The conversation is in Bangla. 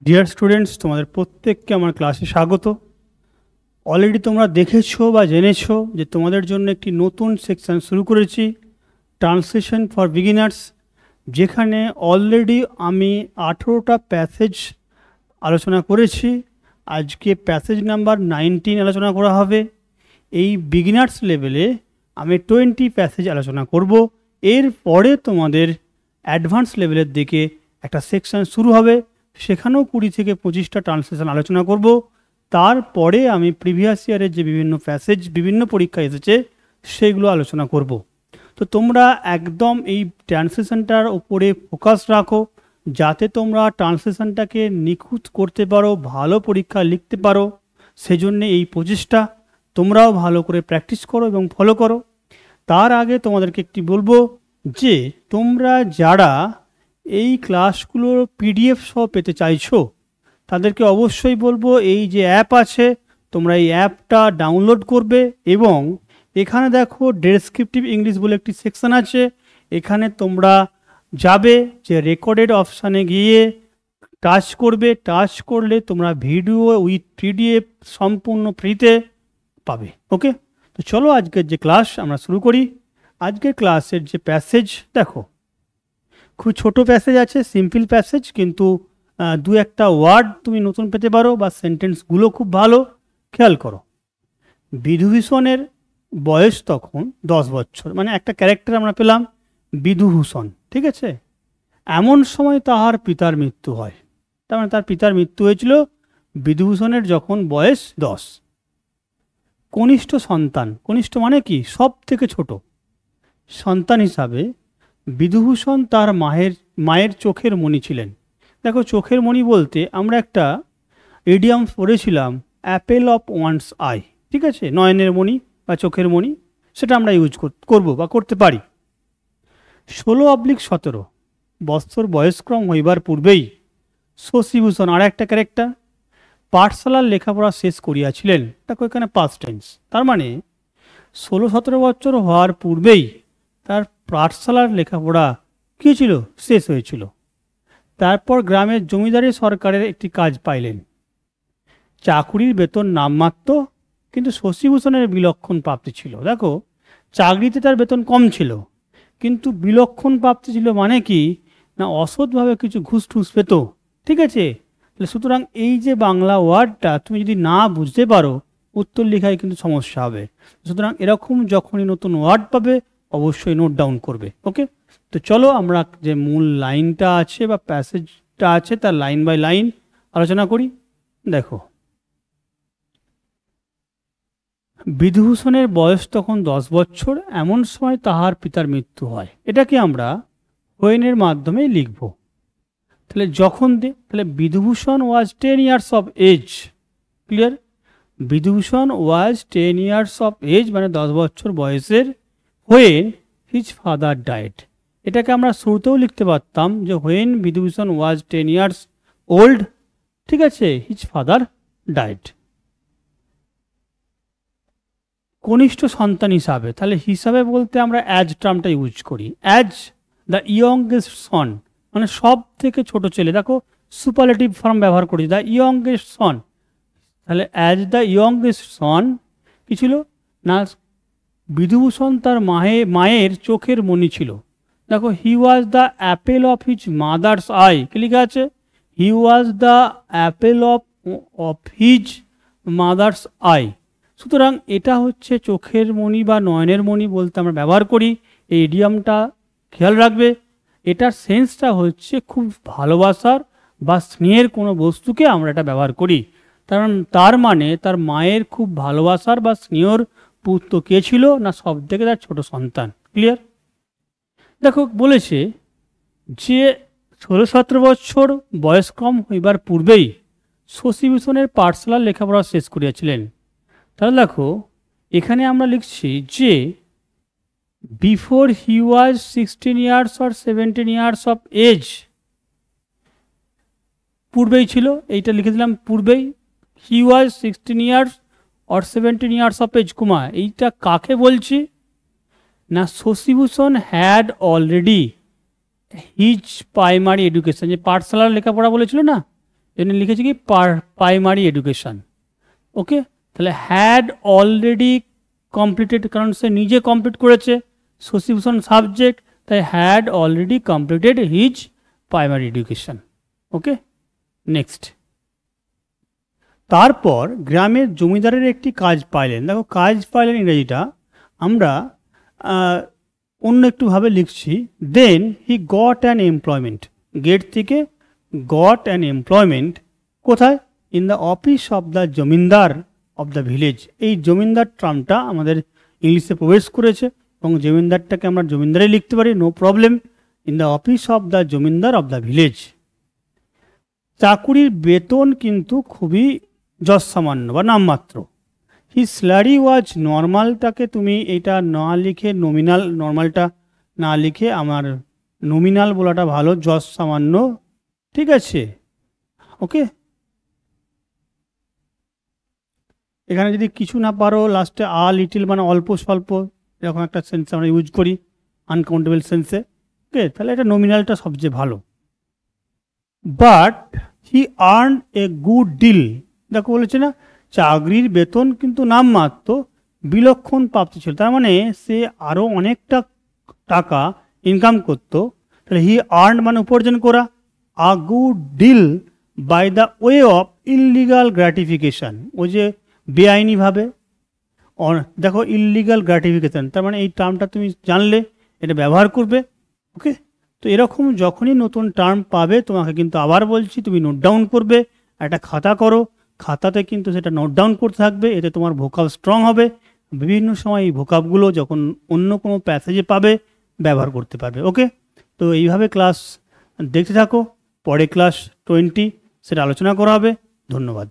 ডিয়ার স্টুডেন্টস, তোমাদের প্রত্যেককে আমার ক্লাসে স্বাগত। অলরেডি তোমরা দেখেছো বা জেনেছো যে তোমাদের জন্য একটি নতুন সেকশন শুরু করেছি, ট্রান্সলেশন ফর বিগিনার্স, যেখানে অলরেডি আমি 18টা প্যাসেজ আলোচনা করেছি। আজকে প্যাসেজ নাম্বার 19 আলোচনা করা হবে। এই বিগিনার্স লেভেলে আমি 20 প্যাসেজ আলোচনা করব। এরপরে তোমাদের অ্যাডভান্স লেভেলের দিকে একটা সেকশন শুরু হবে, সেখানেও 20 থেকে 25টা ট্রান্সলেশন আলোচনা করব। তারপরে আমি প্রিভিয়াস ইয়ারের যে বিভিন্ন প্যাসেজ বিভিন্ন পরীক্ষা এসেছে সেগুলো আলোচনা করব। তো তোমরা একদম এই ট্রান্সলেশনটার উপরে ফোকাস রাখো, যাতে তোমরা ট্রান্সলেশনটাকে নিখুঁত করতে পারো, ভালো পরীক্ষা লিখতে পারো। সেজন্য এই প্রচেষ্টা, তোমরাও ভালো করে প্র্যাকটিস করো এবং ফলো করো। তার আগে তোমাদেরকে একটি বলবো যে তোমরা যারা এই ক্লাসগুলোর পিডিএফ সহ পেতে চাইছো তাদেরকে অবশ্যই বলবো এই যে অ্যাপ আছে, তোমরা এই অ্যাপটা ডাউনলোড করবে এবং এখানে দেখো ডেসক্রিপটিভ ইংলিশ বলে একটি সেকশন আছে। এখানে তোমরা যাবে, যে রেকর্ডেড অপশানে গিয়ে টাচ করবে। টাচ করলে তোমরা ভিডিও উইথ পিডিএফ সম্পূর্ণ ফ্রিতে পাবে। ওকে, তো চলো আজকের যে ক্লাস আমরা শুরু করি। আজকের ক্লাসের যে প্যাসেজ দেখো, খুব ছোট প্যাসেজ আছে, সিম্পল প্যাসেজ, কিন্তু দু একটা ওয়ার্ড তুমি নতুন পেতে পারো বা সেন্টেন্সগুলো খুব ভালো। খেয়াল করো, বিধুভূষণের বয়স তখন 10 বছর, মানে একটা ক্যারেক্টার আমরা পেলাম বিধুভূষণ, ঠিক আছে। এমন সময় তাহার পিতার মৃত্যু হয়, তার মানে তার পিতার মৃত্যু হয়েছিল বিধুভূষণের যখন বয়স 10। কনিষ্ঠ সন্তান, কনিষ্ঠ মানে কি, সব থেকে ছোট সন্তান হিসাবে বিধুভূষণ তার মায়ের চোখের মণি ছিলেন। দেখো, চোখের মণি বলতে আমরা একটা ইডিয়াম পড়েছিলাম, অ্যাপেল অফ ওয়ান্স আই, ঠিক আছে, নয়নের মণি বা চোখের মণি, সেটা আমরা ইউজ করব বা করতে পারি। 16/17 বৎসর বয়স্ক্রম হইবার পূর্বেই শশীভূষণ, আর একটা ক্যারেক্টার, পাঠশালার লেখাপড়া শেষ করিয়াছিলেন। দেখো এখানে পাস্ট টেন্স, তার মানে 16-17 বছর হওয়ার পূর্বেই তার পাঠশালার লেখাপড়া কী ছিল, শেষ হয়েছিল। তারপর গ্রামের জমিদারি সরকারের একটি কাজ পাইলেন। চাকুরির বেতন নামমাত্র, কিন্তু শশীভূষণের বিলক্ষণ প্রাপ্তি ছিল। দেখো, চাকরিতে তার বেতন কম ছিল, কিন্তু বিলক্ষণ প্রাপ্তি ছিল মানে কি না, অসৎভাবে কিছু ঘুষ টুস পেত, ঠিক আছে। সুতরাং এই যে বাংলা ওয়ার্ডটা তুমি যদি না বুঝতে পারো, উত্তর লেখায় কিন্তু সমস্যা হবে। সুতরাং এরকম যখনই নতুন ওয়ার্ড পাবে অবশ্যই নোট ডাউন করবে। ওকে, তো চলো আমরা যে মূল লাইনটা আছে বা প্যাসেজটা আছে তার লাইন বাই লাইন আলোচনা করি। দেখো, বিধুভূষণের বয়স তখন 10 বছর, এমন সময় তাহার পিতার মৃত্যু হয়। এটাকে আমরা হোয়েনের মাধ্যমে লিখব। তাহলে যখন তাহলে Bidhubhushan was 10 years of age, clear. Bidhubhushan was 10 years of age মানে 10 বছর বয়সের, হোয়েন হিজ ফাদার ডায়েড। এটাকে আমরা শুরুতেও লিখতে পারতাম যে when Bidhubhushan was 10 years old, ঠিক আছে, হিজ ফাদার ডায়েড। কনিষ্ঠ সন্তান হিসাবে, তাহলে হিসাবে বলতে আমরা অ্যাজ টার্মটা ইউজ করি। অ্যাজ দ্য ইয়ংগেস্ট সন মানে সব থেকে ছোট ছেলে। দেখো সুপারলেটিভ ফর্ম ব্যবহার করি, দ্য ইয়ংগেস্ট সন। তাহলে অ্যাজ দ্য ইয়ংগেস্ট সন কি ছিল না, বিধুভূষণ তার মায়ের চোখের মণি ছিল। দেখো, he was the apple of his mother's eye, কি লেখা আছে, he was the apple of his mother's eye. সুতরাং এটা হচ্ছে চোখের মণি বা নয়নের মণি বলতে আমরা ব্যবহার করি। এই ইডিয়ামটা খেয়াল রাখবে। এটার সেন্সটা হচ্ছে খুব ভালোবাসার বা স্নেহের কোনো বস্তুকে আমরা এটা ব্যবহার করি। কারণ তার মানে তার মায়ের খুব ভালোবাসার বা স্নেহর পুত্র কে ছিল না, সব থেকে তার ছোট সন্তান। ক্লিয়ার। দেখো বলেছে যে 16-17 বছর বয়স্ক্রম হইবার পূর্বেই শশীভূষণের পাঠশালার লেখাপড়া শেষ করিয়াছিলেন। তাহলে দেখো এখানে আমরা লিখছি যে before he was 16 years or 17 years of age, পূর্বেই ছিল, এইটা লিখে দিলাম পূর্বেই। He was 16 years or 17 years of age, comma, এইটা কাকে বলছি না, Shashibhushan had already his primary education, যে পাঠশালার লেখাপড়া বলেছিল না, জন্য লিখেছি কি প্রাইমারি এডুকেশন। ওকে, তাহলে হ্যাড অলরেডি কমপ্লিটেড, কারণ সে নিজে কমপ্লিট করেছে, শশীভূষণ সাবজেক্ট, তাই had already completed his primary education. Okay, next. তারপর গ্রামের জমিদারের একটি কাজ পাইলেন। দেখো কাজ পাইলেন ইংরেজিটা আমরা অন্য একটুভাবে লিখছি, then he got an employment. Get থেকে গট অ্যান এমপ্লয়মেন্ট কোথায়? In the office of the zamindar of the village. এই জমিদার টার্মটা আমাদের ইংলিশে প্রবেশ করেছে এবং জমিদারটাকে আমরা জমিদারে লিখতে পারি, no problem. In the office of the zamindar of the village. চাকুরির বেতন কিন্তু খুবই যৎসামান্য বা নামমাত্র। হি স্যালারি ওয়াজ নর্মালটাকে তুমি এটা না লিখে নমিনাল, নর্মালটা না লিখে আমার নমিনাল বলাটা ভালো, যৎসামান্য। ঠিক আছে, ওকে। এখানে যদি কিছু না পারো লাস্টে লিটিল মানে অল্প স্বল্প এরকম একটা সেন্স আমরা ইউজ করি আনকাউন্টেবল সেন্সে। ওকে, তাহলে এটা নমিনালটা সবচেয়ে ভালো। But he earn a good deal. দেখো বলেছে না, চাকরির বেতন কিন্তু নামমাত্র, বিলক্ষণ প্রাপ্তি ছিল, তার মানে সে আরও অনেকটা টাকা ইনকাম করতো। তাহলে হি আর্ন মানে উপার্জন করা, a good deal by the way of illegal gratification. ওই যে বেআইনিভাবে, দেখো ইললিগাল গ্র্যাটিফিকেশান, তার মানে এই টার্মটা তুমি জানলে এটা ব্যবহার করবে। ওকে, তো এরকম যখনই নতুন টার্ম পাবে তোমাকে কিন্তু আবার বলছি তুমি নোট ডাউন করবে, একটা খাতা করো, খাতাতে কিন্তু সেটা নোট ডাউন করতে থাকবে, এতে তোমার ভোকাব স্ট্রং হবে। বিভিন্ন সময় এই ভোকাবগুলো যখন অন্য কোনো প্যাসেজে পাবে ব্যবহার করতে পারবে। ওকে, তো এইভাবে ক্লাস দেখতে থাকো, পরে ক্লাস 20 সেটা আলোচনা করা হবে। ধন্যবাদ।